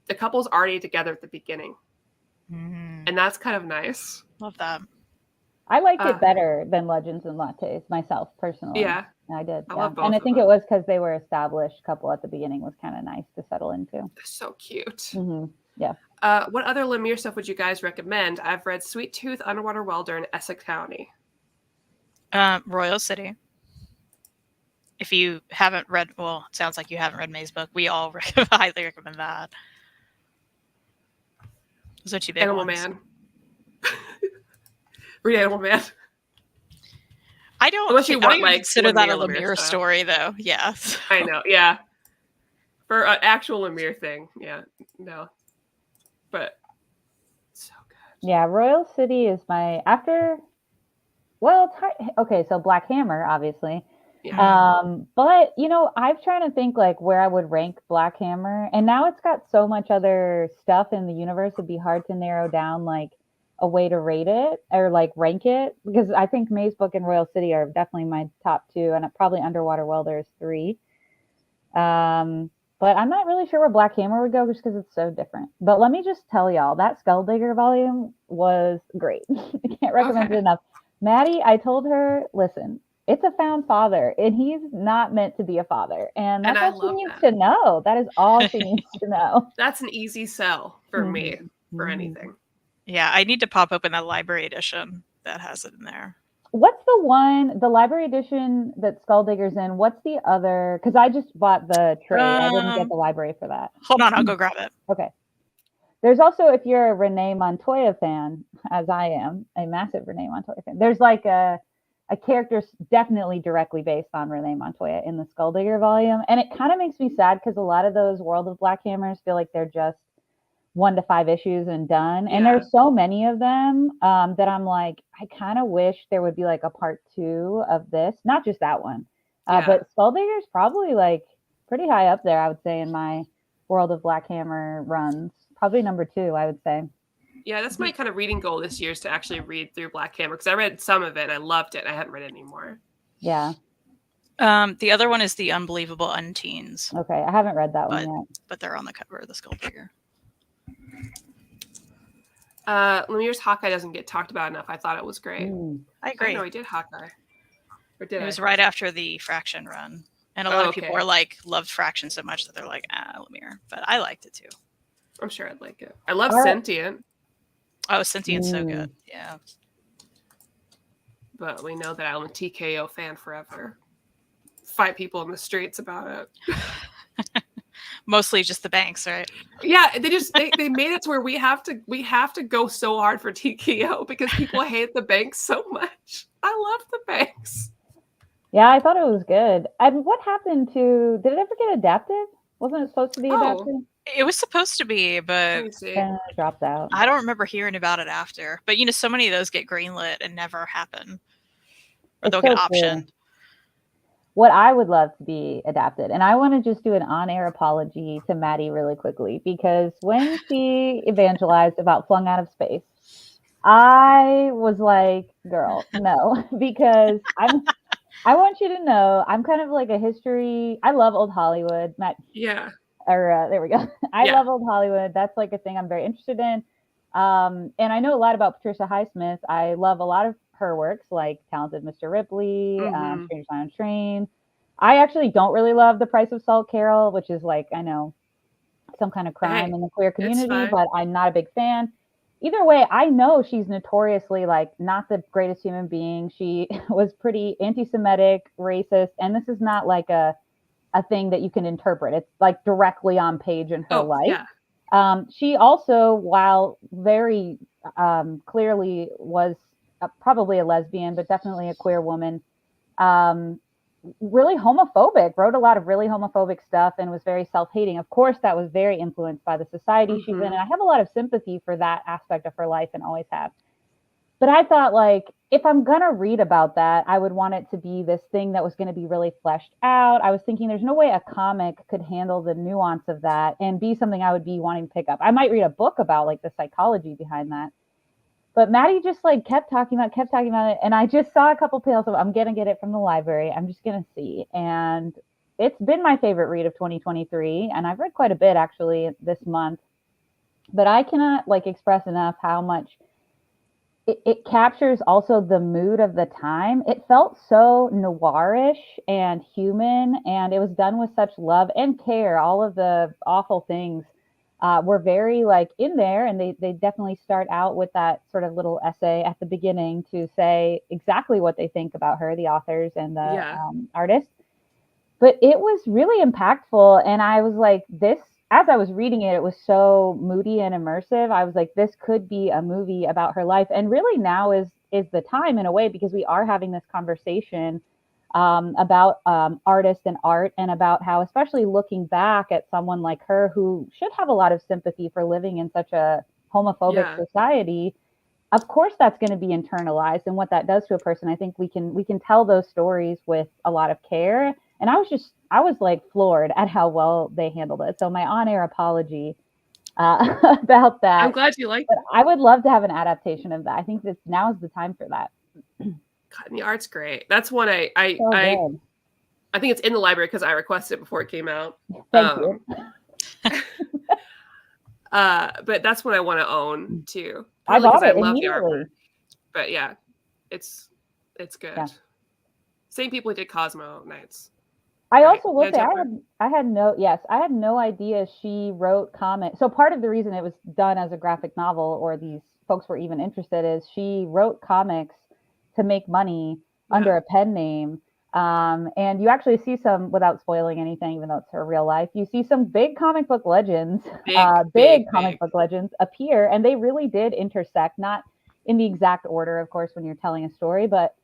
The couple's already together at the beginning. And that's kind of nice. Love that. I liked it better than Legends and Lattes myself, personally. Yeah. I did. I love both and I of think them. it was because they were established couple at the beginning, was kind of nice to settle into. They're so cute. Yeah. What other Lemire stuff would you guys recommend? I've read Sweet Tooth, Underwater Welder, and Essex County. Royal City. If you haven't read, well, it sounds like you haven't read Mazebook. We all highly recommend that. Those are 2 big Animal ones. Man. Read Animal Man. I don't even consider that a Lemire story, though. Yeah. I know. Yeah. For an actual Lemire thing. Yeah. No. But so good. Yeah. Royal City is my okay. So Black Hammer, obviously. Yeah. But I'm trying to think like where I would rank Black Hammer, and now it's got so much other stuff in the universe. It'd be hard to narrow down like a way to rate it or like rank it, because I think Mazebook and Royal City are definitely my top 2, and probably Underwater Welder is 3. But I'm not really sure where Black Hammer would go, just because it's so different. But let me just tell y'all, that Skulldigger volume was great. I can't recommend it enough. Maddie, I told her, listen, it's a found father, and he's not meant to be a father. And that's all she needs to know. That is all she needs to know. That's an easy sell for me, for anything. Yeah, I need to pop open that library edition that has it in there. What's the library edition that Skulldigger's in? What's the other? Because I just bought the trade. I didn't get the library for that. Hold on, I'll go grab it. Okay. There's also, if you're a Renee Montoya fan, as I am, a massive Renee Montoya fan, there's like a character definitely directly based on Renee Montoya in the Skulldigger volume. And it kind of makes me sad because a lot of those World of Black Hammers feel like they're just 1 to 5 issues and done. And Yeah. there's so many of them that I'm like, I kind of wish there would be like a part 2 of this, not just that one. Yeah. But Skulldigger's probably like pretty high up there, I would say, in my World of Black Hammer runs. Probably number 2, I would say. Yeah, that's my kind of reading goal this year, is to actually read through Black Hammer, because I read some of it and I loved it. I haven't read it anymore. Yeah. The other one is The Unbelievable Unteens. Okay, I haven't read that one yet. But they're on the cover of the Skulldigger. Lemire's Hawkeye doesn't get talked about enough. I thought it was great. I agree. No, he did Hawkeye. Or did It was right after the Fraction run. And a lot of people are like, loved Fraction so much that they're like, Lemire. But I liked it too. I'm sure I'd like it. I love Sentient. Oh, Sentient's so good. Yeah. But we know that I'm a TKO fan forever. Fight people in the streets about it. Mostly just the banks, right? Yeah, they made it to where we have to go so hard for TKO because people hate the banks so much. I love the banks. Yeah, I thought it was good. What happened to? Did it ever get adapted? Wasn't it supposed to be adapted? It was supposed to be, but it dropped out. I don't remember hearing about it after. But you know, so many of those get greenlit and never happen, or they'll get optioned. What I would love to be adapted, and I want to just do an on-air apology to Maddie really quickly, because when she evangelized about Flung Out of Space, I was like, girl, no, because I want you to know, I'm kind of like a history. I love old Hollywood, Matt. Yeah. Or there we go. I love old Hollywood. That's like a thing I'm very interested in. And I know a lot about Patricia Highsmith. I love a lot of her works, like Talented Mr. Ripley, Strangers on a Train. I actually don't really love The Price of Salt Carol, which is like, I know, some kind of crime in the queer community, but I'm not a big fan. Either way, I know she's notoriously like not the greatest human being. She was pretty anti-Semitic, racist, and this is not like a thing that you can interpret. It's like directly on page in her life. Yeah. She also, while very clearly was probably a lesbian, but definitely a queer woman, really homophobic, wrote a lot of really homophobic stuff and was very self-hating. Of course, that was very influenced by the society she's in. And I have a lot of sympathy for that aspect of her life and always have. But I thought, like, if I'm going to read about that, I would want it to be this thing that was going to be really fleshed out. I was thinking there's no way a comic could handle the nuance of that and be something I would be wanting to pick up. I might read a book about like the psychology behind that. But Maddie just like kept talking about it. And I just saw a couple panels of, I'm going to get it from the library. I'm just going to see. And it's been my favorite read of 2023. And I've read quite a bit actually this month. But I cannot like express enough how much it captures also the mood of the time. It felt so noirish and human, and it was done with such love and care. All of the awful things were very like in there, and they definitely start out with that sort of little essay at the beginning to say exactly what they think about her, the authors and the artists. But it was really impactful, and I was like, this, as I was reading it, it was so moody and immersive. I was like, this could be a movie about her life. And really now is the time in a way, because we are having this conversation about artists and art, and about how, especially looking back at someone like her who should have a lot of sympathy for living in such a homophobic society, of course that's going to be internalized, and what that does to a person. I think we can tell those stories with a lot of care. And I was like floored at how well they handled it. So my on-air apology about that. I'm glad you liked it. I would love to have an adaptation of that. I think that now is the time for that. God, and the art's great. That's one I think it's in the library because I requested it before it came out. Thank you. But that's one I want to own too. I bought it love immediately. the artwork. But yeah, it's good. Yeah. Same people who did Cosmo Nights. I also will say I had no idea she wrote comics. So part of the reason it was done as a graphic novel, or these folks were even interested, is she wrote comics to make money under a pen name. And you actually see some, without spoiling anything, even though it's her real life, you see some big comic book legends, big comic book legends appear, and they really did intersect, not in the exact order, of course, when you're telling a story, but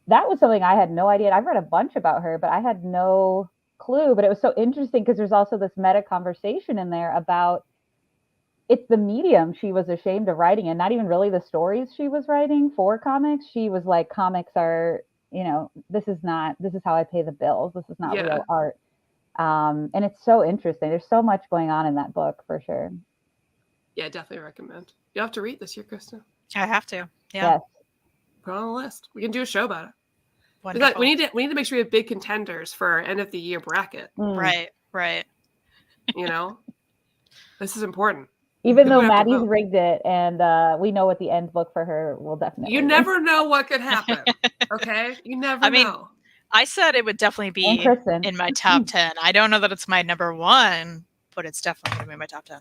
that was something I had no idea. I've read a bunch about her, but I had no clue. But it was so interesting because there's also this meta conversation in there about it's the medium she was ashamed of writing in, not even really the stories she was writing for comics. She was like, comics are, this is how I pay the bills. This is not real art. And it's so interesting. There's so much going on in that book for sure. Yeah, definitely recommend. You have to read this year, Kristan. I have to. Yeah. Yes. Put it on the list. We can do a show about it. Wonderful. We need to make sure we have big contenders for our end of the year bracket. Right. This is important. Even though Maddie's rigged it, and we know what the end book for her will definitely. You never know what could happen. Okay, you never know. I said it would definitely be in my top 10. I don't know that it's my number 1, but it's definitely going to be my top 10.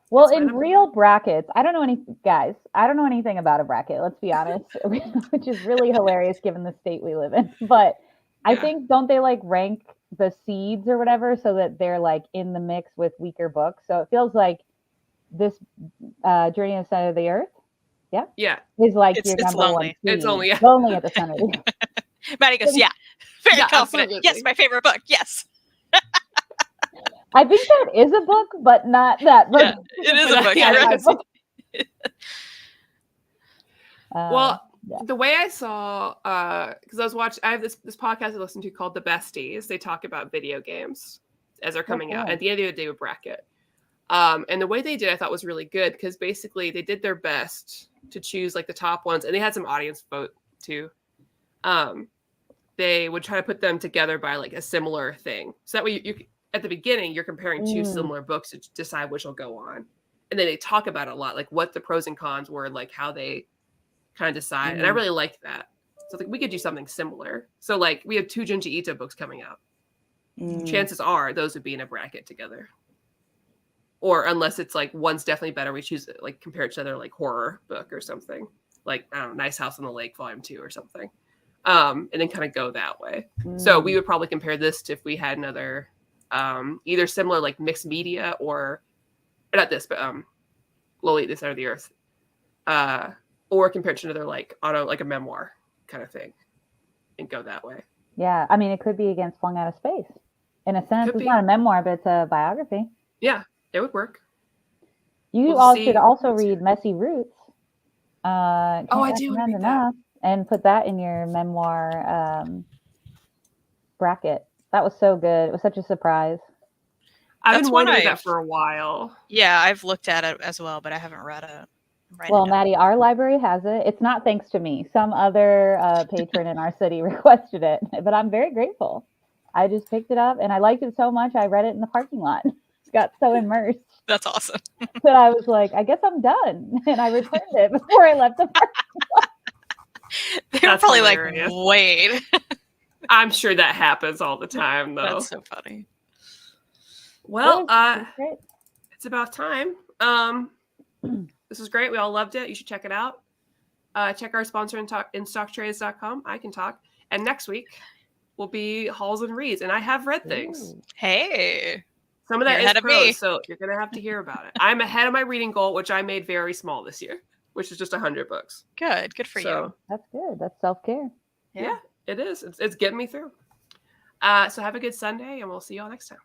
Well, in real brackets, I don't know anything about a bracket, let's be honest, which is really hilarious given the state we live in. But I think, don't they like rank the seeds or whatever so that they're like in the mix with weaker books? So it feels like this Journey to the Center of the Earth, is like your number one seed. It's only at the center. Maddie goes, very confident. Absolutely. Yes, my favorite book. Yes. I think that is a book, but not that book. Yeah, it is a book. Well, the way I saw, because I have this podcast I listen to called The Besties. They talk about video games as they're coming out. At the end of the day, with bracket. And the way they did, I thought was really good because basically they did their best to choose like the top ones, and they had some audience vote too. They would try to put them together by like a similar thing, so that way you at the beginning you're comparing two similar books to decide which will go on, and then they talk about it a lot, like what the pros and cons were, like how they kind of decide. And I really liked that. So like we could do something similar. So like we have 2 Junji Ito books coming out. Chances are those would be in a bracket together. Or unless it's like one's definitely better, we choose it, like compare it to another like horror book or something. Like, I don't know, Nice House on the Lake Volume 2 or something. And then kind of go that way. So we would probably compare this to if we had another either similar like mixed media or not this, but Lolita, the Center of the Earth. Or compared to another like like a memoir kind of thing, and go that way. Yeah, I mean, it could be against Flung Out of Space. In a sense, it's not a memoir, but it's a biography. Yeah, it would work. You should also read Messy Roots. I do read that. And put that in your memoir bracket. That was so good. It was such a surprise. I've been wondering that for a while. Yeah, I've looked at it as well, but I haven't read it. Well, Maddie, our library has it. It's not thanks to me. Some other patron in our city requested it, but I'm very grateful. I just picked it up and I liked it so much. I read it in the parking lot. Got so immersed. That's awesome. That I was like, I guess I'm done. And I returned it before I left the parking lot. They were probably hilarious. Like, wait. I'm sure that happens all the time, though. That's so funny. Well, it's about time. This is great. We all loved it. You should check it out. Check our sponsor in stocktrades.com. I can talk. And next week will be Halls and Reads. And I have read things. Hey. Some of that is prose, so you're going to have to hear about it. I'm ahead of my reading goal, which I made very small this year, which is just 100 books. Good for you. That's good. That's self-care. Yeah, it is. It's getting me through. So have a good Sunday, and we'll see you all next time.